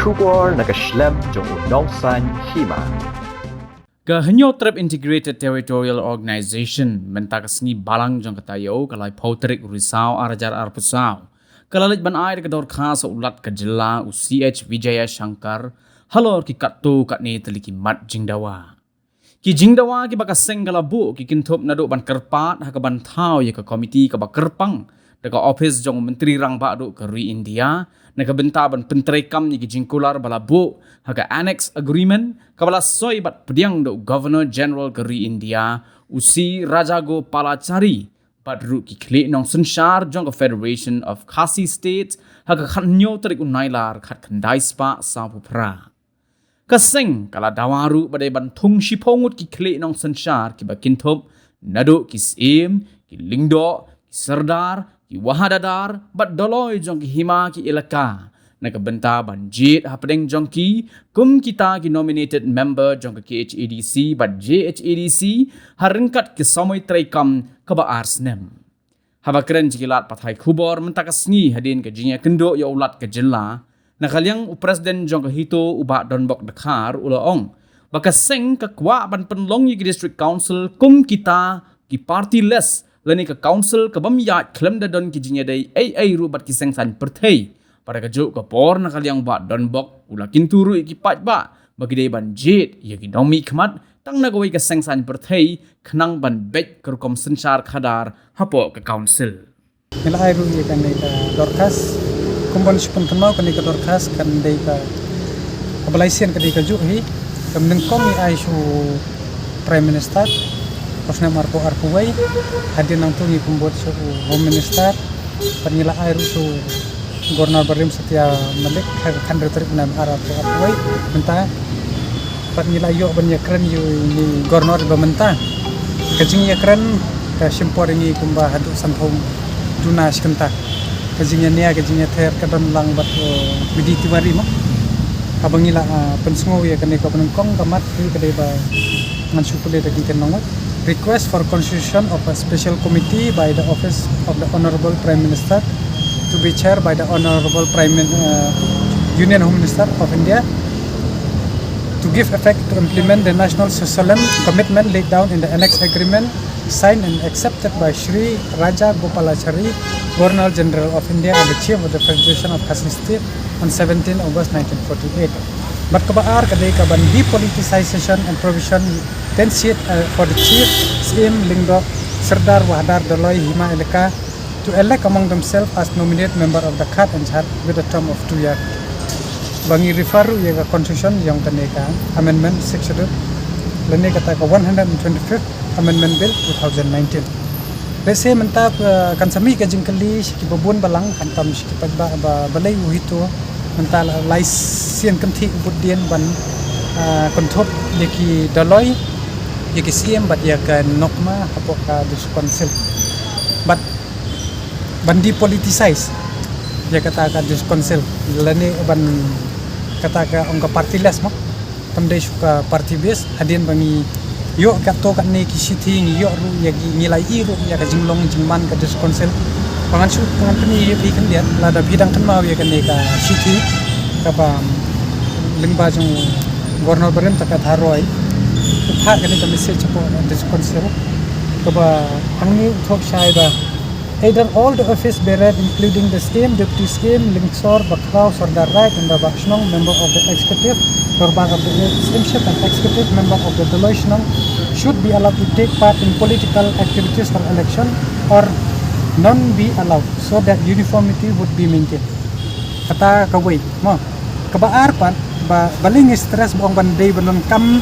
Shubor nakaslem jong unausan hima. Kehenyo Trip Integrated Territorial Organization mentakasni balang jong katayo kalai Pautrik Risau Arajar Arpusau. Kalalit ban air kedor khas ulat kejela UCH Wijaya Shankar halor ki katto katne teliki mat jingdawa. Ki jingdawa ki bakaseng kalabu ki kintop nado ban kerpat ha ban thau ye ka komiti ka bakerpang daga office jong menteri rang badu ke ri India naga benta ban pentrekam ni ki jingkular balabu haga annex agreement kabala soi bat pediang do governor general ke ri India usi Rajago Palachari bat ru ki kle nong senshar jong Federation of Khasi States haga khanyo tarik unailar khat khandai spa sapupra kaseng kala dawaru badai ban thung shipongut ki kle nong senshar ki bakintop nado ki sim ki lingdo ki serdar ki wahadadar bat doloi jong ki hima ki elaka nakabenta banjit hapdeng jong ki kum kita ki nominated member jong ki KHADC bat JHADC harengkat ki samoi traikam kaba arsnem habakren jikilat pathai khubor mentakasngi hadin ke jinya kendo ya ulat ke jela nakaliang presiden jong ke hito uba donbok Dakar ulaong bakaseng ke kwa ban penlong yi district council kum kita ki party less lani ke council ke bamiyat klem dadon ki jinya dai ai rubat ki sengsan perthei pada kejuk ke por nakaliang ba donbok ula kinturu ki pat ba bagi dai banjit ya ki domi khmat tang nagoi ke sengsan perthei khnang ban bek kerkom sensar khadar hapo ke council nila ai ru ye kan dai ka dorkas kumbon sipun kenau kan dai ka dorkas kan dai ka abalaisian kan dai ka ju hi kamneng kom ai su prime minister Pasna Marco Arpuway hadir nang tungi kumbot su home minister panila ai ru su Gornal Barim Setia Malik kan retrip nam Arab Arpuway mentah panila yo banya keren yu ni Gornal bamenta kajing ya keren ka simpor ini kumba hadu santhom dunas kenta kajingnya nia kajingnya ther kadon lang bat bidi tiwari mo abangila pensngo ya kane ka penengkong kamat kadai ba ngan supule da kinten nongot request for constitution of a special committee by the office of the Honorable Prime Minister to be chaired by the Honorable Union Home Minister of India to give effect to implement the national solemn commitment laid down in the annex agreement signed and accepted by Shri Raja Gopalachari, Governor General of India and the Chief of the Federation of Khasi State on 17 August 1948. But kabaar kadai kaban depoliticization and provision then seat for the chief, Sim Lingdo, Serdar Wahdar Doloi Hima Eleka to elect among themselves as nominate member of the Khat and Chhat with a term of 2 years. Bangi refer ya constitution yang kaneka amendment section lene kata ka 125th amendment bill 2019. Bese mentap kan sami ka jingkali ki babun balang hantam ki pagba balai uhito mental laisian kanthi budien ban konthop yaki daloi yaki siem bat ya kan nokma apo ka dis council but bandi politicize ya kata ka dis council lani ban kata ka ongka party less mo tamdai suka party base hadin bangi yo kato kan ne ki sitting yo ru yaki nilai iru ya ka jinglong jingman ka dis council pangan su pangan ni bi kan dia lada bidang kan mau ya kan ne ka city ka ba lingba jong Gornal Barim takat haroi upha kan ka message po dis council ka ba angni thok shai ba either all the office bearer including the scheme deputy scheme linksor bakrau sardar right and the bakshnong member of the executive korban of the schemeship and executive member of the deloishnong should be allowed to take part in political activities for election or none be allowed so that uniformity would be maintained kata kawai mo kabaar pan ba baling stress buang bandai banon kam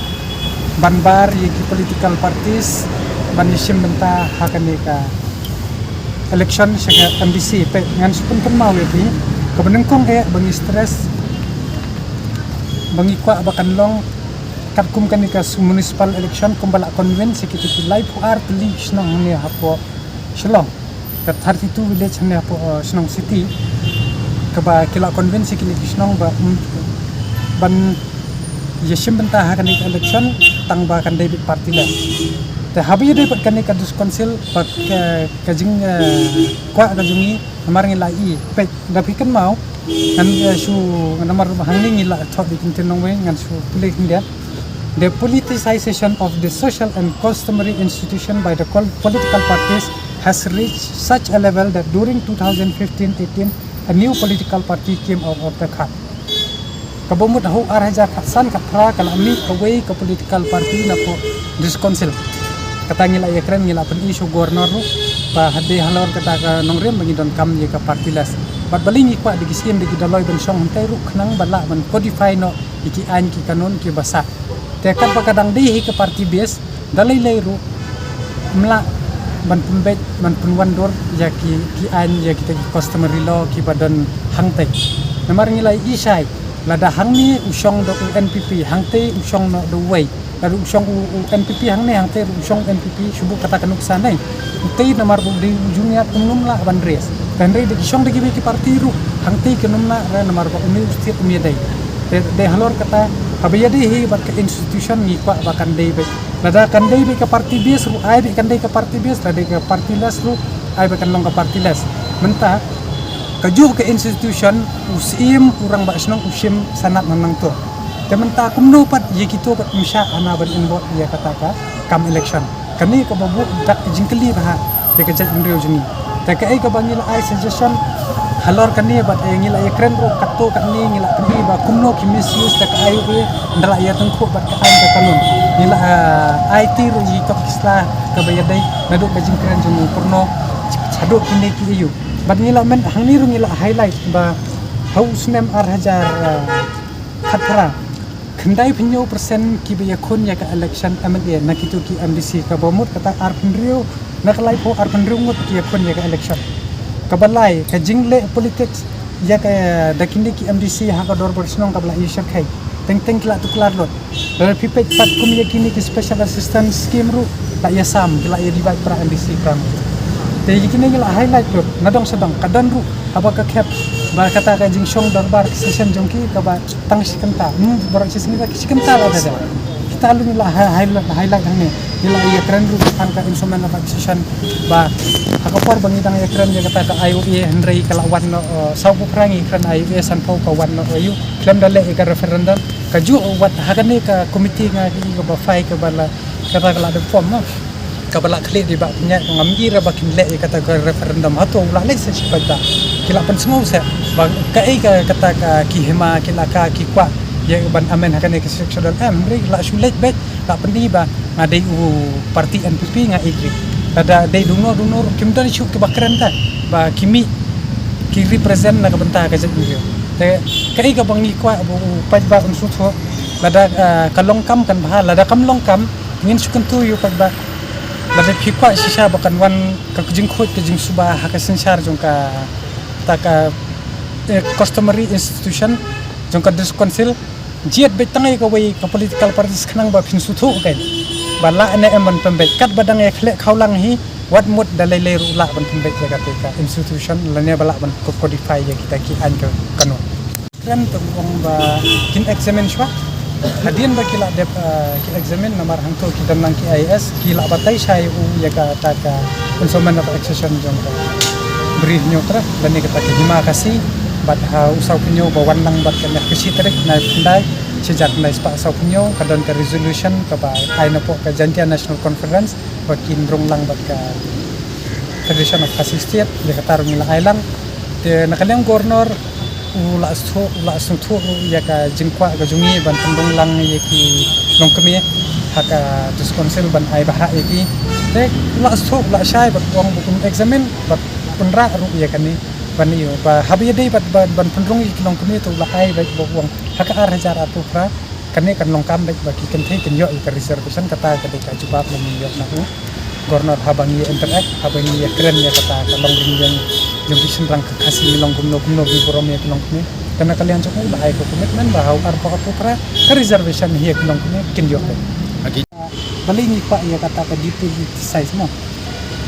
banbar yiki political parties banisim benta hakanika election sa MBC pe ngan supun pun mau yati kabenengkong bangi stress bangi kwa bakan long katkum kanika municipal election kumbala convent sikiti live art league nang ni hapo Shillong kat 32 village ni hapo Shillong city kaba kila convent sikiti Shillong ba ban yesim benta kanika election tang ba kan David party la te habi de kanika dus council pak kajing kwa kajungi amaring lai pe dapikan mau ngan su namar hangning ila thot dikin tinong we ngan su pilih dia. The politicization of the social and customary institution by the political parties has reached such a level that during 2015-18 a new political party came out of the cut. Kabumut hu arhaja katsan katra kalami kawai ke political party na po this council. Kata ngila ekran ngila pen isu gubernur ru pa hade halor kata ka nongrem bagi don kam ye ka party las. Bat balingi kwa digisim digi daloi ben song hantai ru khnang bala ben codify no iki an ki kanun ki basa. Tekan pakadang di ke party base dalai lai ru mla ban pembet ban penwandor ya ki an ya kita customary law ki badan hangtai. Namar ngilai isai lada hangni usong do NPP hangtai usong no do way. Lalu usong NPP hangni hangtai usong NPP subuh kata kanuk sanai. Utai namar bu di ujungnya umum la ban res. Dan re di usong di ki party ru hangtai kenum la namar bu umi ustiat umi dai. De halor kata habaya deh bat ke institution ni kwa bakan dei be lada kan dei be ke party base ru ai be kan dei ke party base lada ke party las ru ai be kan long ke party las menta kaju ke institution usim urang ba senong usim sanat nanang tu te menta kumno pat ye kito pat misha ana ban involve ye kata ka kam election kani ke babu dak jingkeli bah ye ke jat indrio juni te ke ai ke bangila ai suggestion halor kani bat ngila ekran ro katto kani ngila kani ba kumno ki misuse tak ayu ke ndala ya tengku bat ka an ka kanun ngila IT ro yi tok isla ka bayadai nadu ka jingkran jumu purno chado kini ki yu bat ngila men hangni ro ngila highlight ba haus nem ar hajar khatra khandai phinyo persen ki be yakun ya ka election amde nakitu ki MDC ka bomut kata ar phinrio nakalai po ar phinrio ngut ki yakun ya ka election kabalai ka jingle politics ya ka dakindi ki MDC ha ka dor bersenong kabla isyak hai teng kila tu kelar lot dari pipet pat kum yakini ki special assistance scheme ru la ya sam kila ya divide pra MDC pram te yakini kila highlight lot nadong sedang kadan ru apa ka cap ba kata ka jing song darbar session jongki ka ba tang sikenta barak sesini ka sikenta la ada kita lu la highlight hang ni nila ya keren ru kan ka instrument of session ba hakapar bangidang ekran ya kata ka IOE Henry kalawan no sabu prangi kran IOE sanpau kawan no ayu klaim dale ka referendum ka ju wat hakani ka komiti nga ki ka ba fai ka bala kata kala de form no ka bala kle di ba nya ngamgi ra bakin le kata ka referendum hato ulah le se sipata kila pen semua se ba ka ai ka kata ka ki hema kila ka ki kwa ya ban amen hakani ka sectional Henry la sulet bet tak pendi ba ngadai parti NPP nga igri ada dai dunor kimdan syuk ke bakran ta ba kimi ki represent na kabenta ka jadyo te kai ka bangi kwa bu paj ba unsut ho lada kalongkam kan bah lada kam longkam ngin sukan tu yu paj ba lada phikwa sisa bakan wan ka jing khot ka jing suba ha ka sensar jong ka ta ka customary institution jong ka dis council jiat betangai ka wei ka political parties khnang ba phin suthu kan bala ane emban pembet kat badang ya khlek khaulang hi wat mut dalai le rula ban pembet ya ka institution lane bala ban codify ya kita ki an ka kanun kan to ong ba kin examine shwa hadien ba kila de ki examine namar hangto ki dan nang ki IS kila batai sai u ya ka ta ka instrument of accession jong ka brief nyotra lane ka ta hima kasih bat ha usau punyo bawan nang bat ka kesi trek na pandai sejak na ispa usau punyo kadon ka resolution ka ba ai na po ka Jantia National Conference bakin rong lang bat ka Federation of Assisted de katarong ila ailang de nakalang governor ula suthu ya ka jingkwa ka jungi ban pendong lang ye ki long kemi haka dis council ban ai bah ye ki de ula suthu ula sai bat wong bukum examine bat punra ru ya kan ni bani yo ba habi dei bat ban pendong ki long kemi tu ula ai bat wong haka ar hajar atu pra kane kan long kam bat baki kan thei kan yo ka reservation kata ka de ka jubab long yo na ku governor habang ye interact habang ye keren ya kata ka long ring yang vision rang ka kasi long gumno bi borom ye long kemi karena kalian cukup ula ai ko komitmen bahwa ar pa atu pra ka reservation ye long kemi kin yo bali ni pa ya kata ka depoliticize mo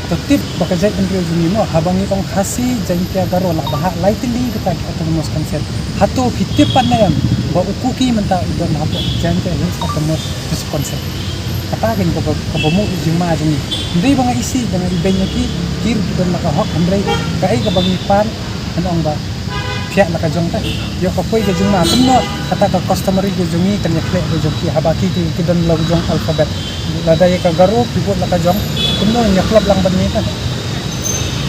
tetip bekerja Indrio Juni mo habang itong kasi jangkia garo la baha lightly kita autonomous consent hato hitipan na yan ba ukuki menta idon hato jangkia hills autonomous consent katagin ko kabamu jima juni hindi ba nga isi dengan ibenya ki kir idon nakahok andre kai kabangipan ano ang ba pihak nak kajong ta yo ko poi kajong na semua kata ka customer go jongi kan ya kle go joki habaki ki don lo jong alfabet lada ya ka garu pibut la kajong kuno nya klub lang ban ni ta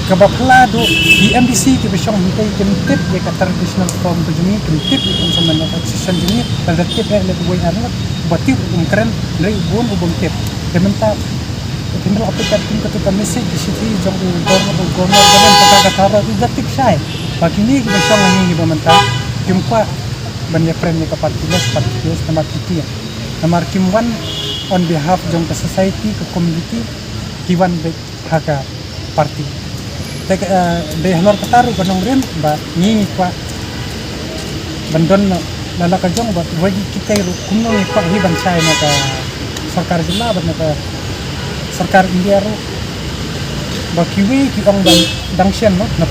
kabapla do EMDC ki besong hintai kin tip ya ka traditional form go jongi kin tip kin sama na action jongi lada tip le go ya na bati keren dari bon ubom tip kementa Tindak apikat tim ketika message di situ jong gorno dengan kata-kata itu tip saya. Bagi ni kita syang ini pemerintah jumpa banyak frame ke partilas nama kita. Nomor kimwan on behalf jong ke society ke community kiwan baik haga parti. Deh lor kataru kanong rim ba ngingi kwa bandon lala ka jong ba wagi kita kuno ni kwa hiban saya naka sarkar jilla ba naka sarkar India ro bakiwi ki ong dangsian no na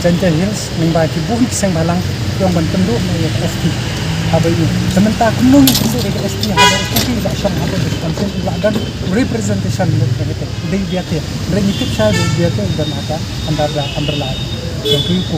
Janja Hills ning ba ki buhi kisang balang yung ban penduk na ya ST habai ni sementara kuno ni penduk ya ST habai ST ba syam habai distancing la dan representation lo kete dei biate re nitip sa biate dan ada andar la yang ku